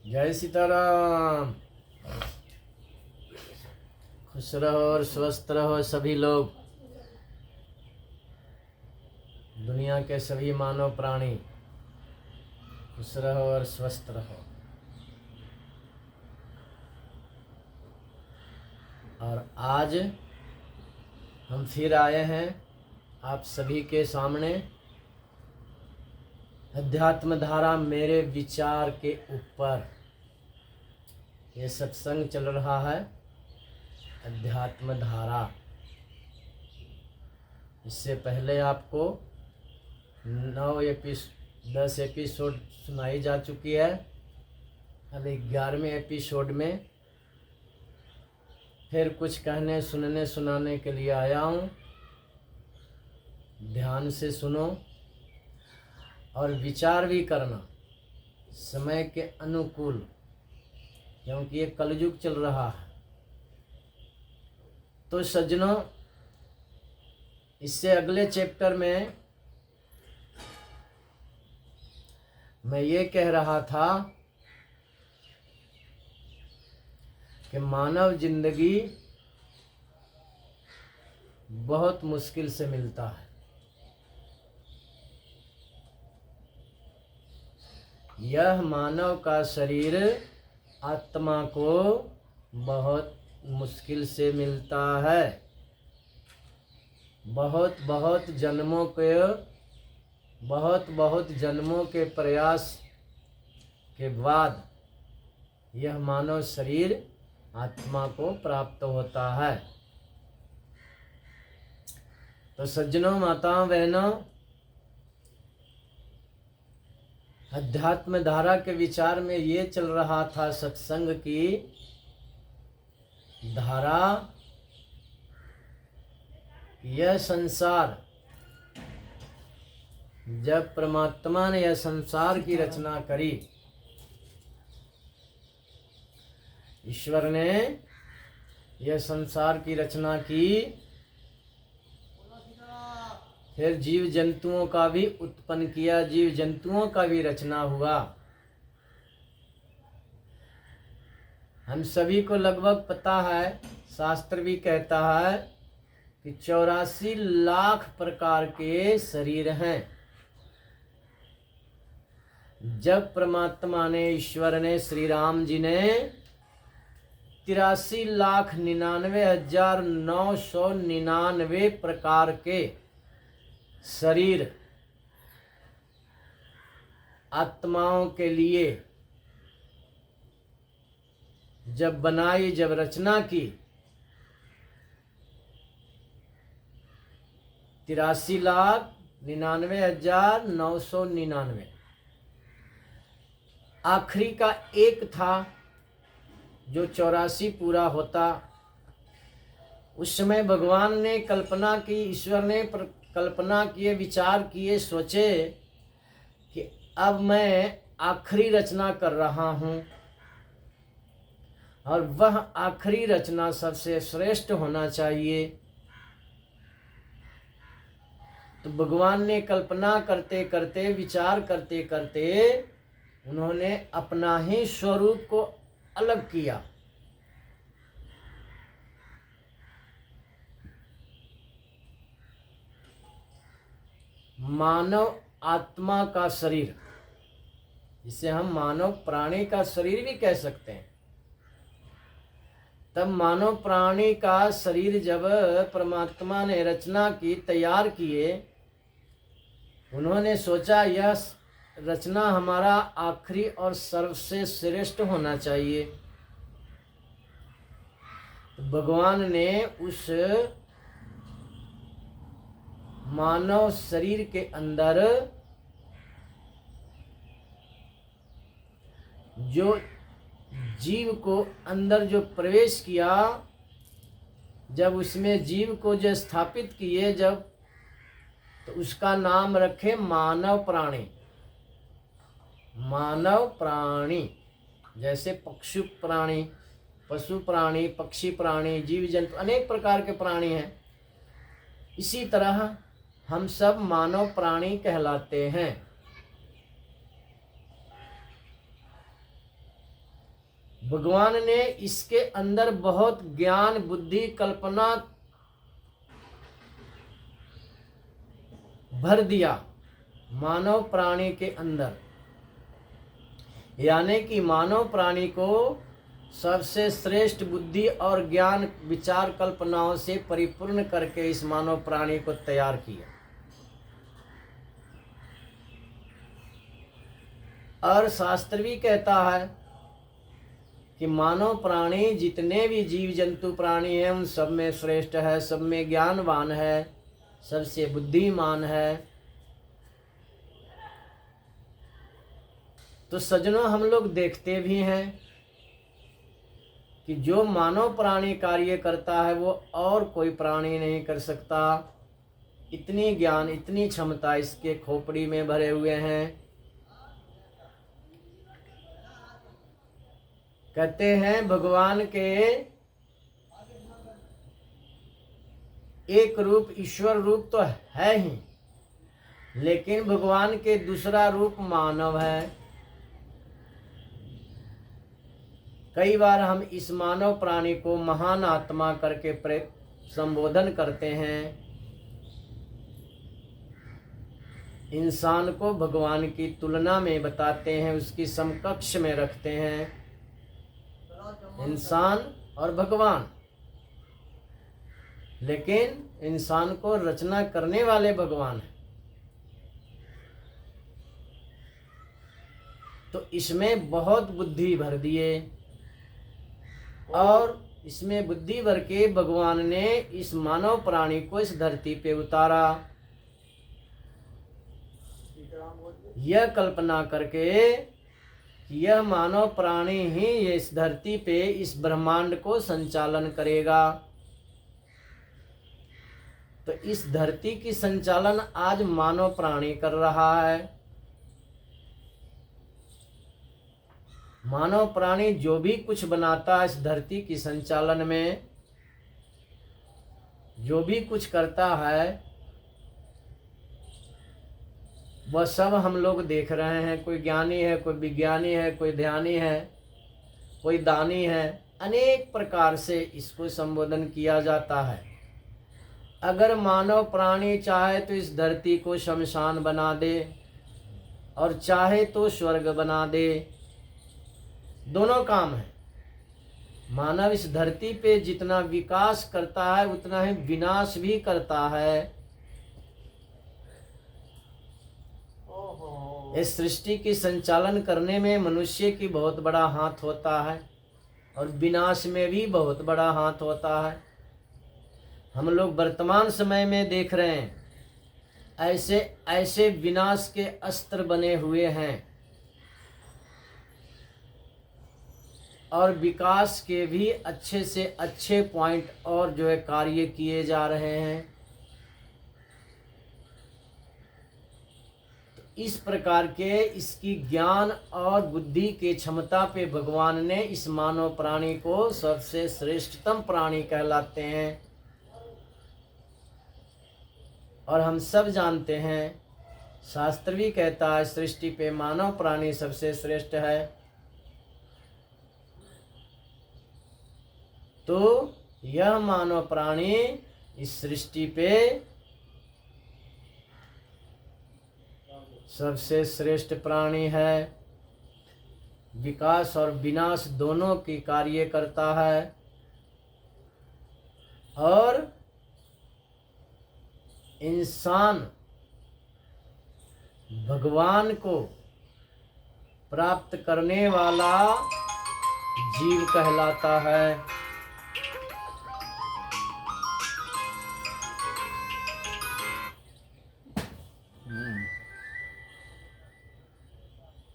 जय सीताराम। खुश रहो और स्वस्थ रहो सभी लोग। दुनिया के सभी मानव प्राणी खुश रहो और स्वस्थ रहो। और आज हम फिर आए हैं आप सभी के सामने अध्यात्म धारा मेरे विचार के ऊपर। ये सत्संग चल रहा है अध्यात्म धारा। इससे पहले आपको 10 एपिसोड सुनाई जा चुकी है। अब 11वें एपिसोड में फिर कुछ कहने सुनने सुनाने के लिए आया हूँ। ध्यान से सुनो और विचार भी करना समय के अनुकूल, क्योंकि ये कलयुग चल रहा है। तो सज्जनों, इससे अगले चैप्टर में मैं ये कह रहा था कि मानव जिंदगी बहुत मुश्किल से मिलता है। यह मानव का शरीर आत्मा को बहुत मुश्किल से मिलता है। बहुत बहुत जन्मों के प्रयास के बाद यह मानव शरीर आत्मा को प्राप्त होता है। तो सज्जनों, माताओं, बहनों, अध्यात्म धारा के विचार में ये चल रहा था सत्संग की धारा। यह संसार, जब परमात्मा ने यह संसार की रचना करी, ईश्वर ने यह संसार की रचना की, फिर जीव जंतुओं का भी उत्पन्न किया, जीव जंतुओं का भी रचना हुआ। हम सभी को लगभग पता है, शास्त्र भी कहता है कि 84 लाख प्रकार के शरीर हैं। जब परमात्मा ने, ईश्वर ने, श्री राम जी ने 83,99,999 प्रकार के शरीर आत्माओं के लिए जब बनाई, जब रचना की, 83,99,999। आखिरी का एक था जो 84 पूरा होता। उस समय भगवान ने कल्पना की, ईश्वर ने कल्पना किए, विचार किए, सोचे कि अब मैं आखिरी रचना कर रहा हूँ और वह आखिरी रचना सबसे श्रेष्ठ होना चाहिए। तो भगवान ने कल्पना करते करते, विचार करते करते, उन्होंने अपना ही स्वरूप को अलग किया। मानव आत्मा का शरीर, जिसे हम मानव प्राणी का शरीर भी कह सकते हैं। तब मानव प्राणी का शरीर जब परमात्मा ने रचना की, तैयार किए, उन्होंने सोचा यह रचना हमारा आखिरी और सर्वसे श्रेष्ठ होना चाहिए। भगवान ने उस मानव शरीर के अंदर जो जीव को अंदर जो प्रवेश किया, जब उसमें जीव को जो स्थापित किए, जब, तो उसका नाम रखे मानव प्राणी। मानव प्राणी, जैसे पशु प्राणी, पक्षी प्राणी, जीव जंतु, अनेक प्रकार के प्राणी हैं। इसी तरह हम सब मानव प्राणी कहलाते हैं। भगवान ने इसके अंदर बहुत ज्ञान बुद्धि कल्पना भर दिया मानव प्राणी के अंदर, यानी कि मानव प्राणी को सबसे श्रेष्ठ बुद्धि और ज्ञान विचार कल्पनाओं से परिपूर्ण करके इस मानव प्राणी को तैयार किया। और शास्त्र भी कहता है कि मानव प्राणी जितने भी जीव जंतु प्राणी हैं उन सब में श्रेष्ठ है, सब में ज्ञानवान है, सबसे बुद्धिमान है। तो सज्जनों, हम लोग देखते भी हैं कि जो मानव प्राणी कार्य करता है वो और कोई प्राणी नहीं कर सकता। इतनी ज्ञान इतनी क्षमता इसके खोपड़ी में भरे हुए हैं। कहते हैं भगवान के एक रूप ईश्वर रूप तो है ही, लेकिन भगवान के दूसरा रूप मानव है। कई बार हम इस मानव प्राणी को महान आत्मा करके संबोधन करते हैं। इंसान को भगवान की तुलना में बताते हैं, उसकी समकक्ष में रखते हैं, इंसान और भगवान। लेकिन इंसान को रचना करने वाले भगवान हैं। तो इसमें बहुत बुद्धि भर दिए और इसमें बुद्धि भर के भगवान ने इस मानव प्राणी को इस धरती पे उतारा, यह कल्पना करके यह मानव प्राणी ही इस धरती पे इस ब्रह्मांड को संचालन करेगा। तो इस धरती की संचालन आज मानव प्राणी कर रहा है। मानव प्राणी जो भी कुछ बनाता है इस धरती की संचालन में, जो भी कुछ करता है वह सब हम लोग देख रहे हैं। कोई ज्ञानी है, कोई विज्ञानी है, कोई ध्यानी है, कोई दानी है, अनेक प्रकार से इसको संबोधन किया जाता है। अगर मानव प्राणी चाहे तो इस धरती को शमशान बना दे और चाहे तो स्वर्ग बना दे, दोनों काम है। मानव इस धरती पे जितना विकास करता है उतना ही विनाश भी करता है। इस सृष्टि की संचालन करने में मनुष्य की बहुत बड़ा हाथ होता है और विनाश में भी बहुत बड़ा हाथ होता है। हम लोग वर्तमान समय में देख रहे हैं ऐसे ऐसे विनाश के अस्त्र बने हुए हैं और विकास के भी अच्छे से अच्छे पॉइंट और जो है कार्य किए जा रहे हैं। इस प्रकार के इसकी ज्ञान और बुद्धि के क्षमता पे भगवान ने इस मानव प्राणी को सबसे श्रेष्ठतम प्राणी कहलाते हैं। और हम सब जानते हैं, शास्त्र भी कहता है सृष्टि पे मानव प्राणी सबसे श्रेष्ठ है। तो यह मानव प्राणी इस सृष्टि पे सबसे श्रेष्ठ प्राणी है। विकास और विनाश दोनों की कार्य करता है और इंसान भगवान को प्राप्त करने वाला जीव कहलाता है।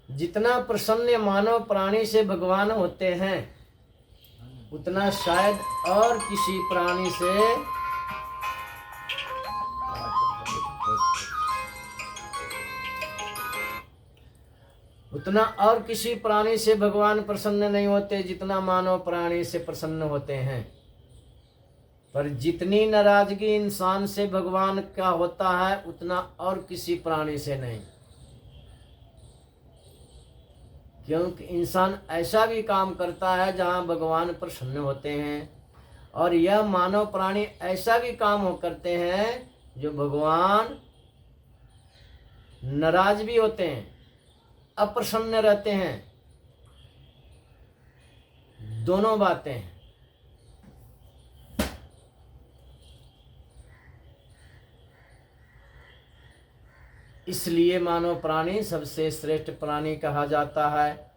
जितना प्रसन्न मानव प्राणी से भगवान होते हैं उतना शायद और किसी प्राणी से भगवान प्रसन्न नहीं होते जितना मानव प्राणी से प्रसन्न होते हैं। पर जितनी नाराजगी इंसान से भगवान का होता है उतना और किसी प्राणी से नहीं। क्योंकि इंसान ऐसा भी काम करता है जहाँ भगवान प्रसन्न होते हैं, और यह मानव प्राणी ऐसा भी काम करते हैं जो भगवान नाराज भी होते हैं, अप्रसन्न रहते हैं। दोनों बातें हैं। इसलिए मानव प्राणी सबसे श्रेष्ठ प्राणी कहा जाता है।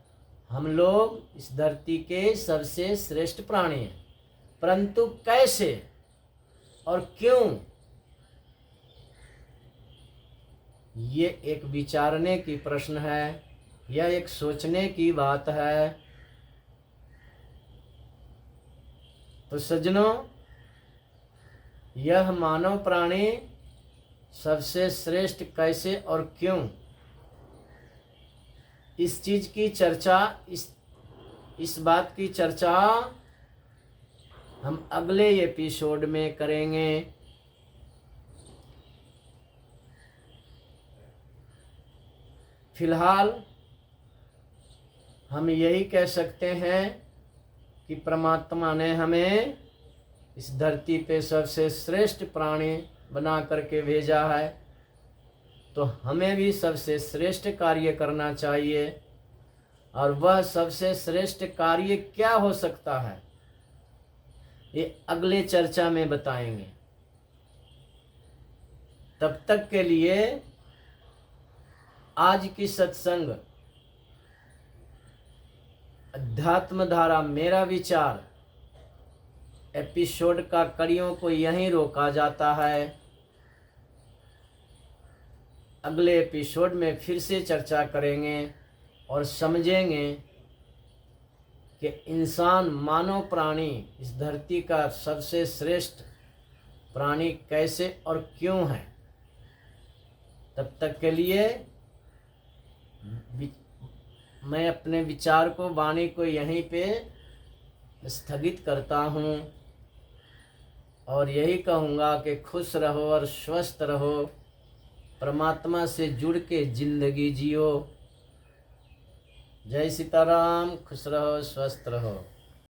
हम लोग इस धरती के सबसे श्रेष्ठ प्राणी हैं, परंतु कैसे और क्यों, ये एक विचारने की प्रश्न है, यह एक सोचने की बात है। तो सज्जनों, यह मानव प्राणी सबसे श्रेष्ठ कैसे और क्यों, इस चीज की चर्चा, इस बात की चर्चा हम अगले एपिसोड में करेंगे। फिलहाल हम यही कह सकते हैं कि परमात्मा ने हमें इस धरती पे सबसे श्रेष्ठ प्राणी बना करके भेजा है, तो हमें भी सबसे श्रेष्ठ कार्य करना चाहिए। और वह सबसे श्रेष्ठ कार्य क्या हो सकता है, ये अगले चर्चा में बताएंगे। तब तक के लिए आज की सत्संग अध्यात्म धारा मेरा विचार एपिसोड का कड़ियों को यहीं रोका जाता है। अगले एपिसोड में फिर से चर्चा करेंगे और समझेंगे कि इंसान मानव प्राणी इस धरती का सबसे श्रेष्ठ प्राणी कैसे और क्यों है। तब तक के लिए मैं अपने विचार को, वाणी को यहीं पे स्थगित करता हूँ और यही कहूँगा कि खुश रहो और स्वस्थ रहो, परमात्मा से जुड़ के जिंदगी जियो। जय सीताराम। खुश रहो, स्वस्थ रहो।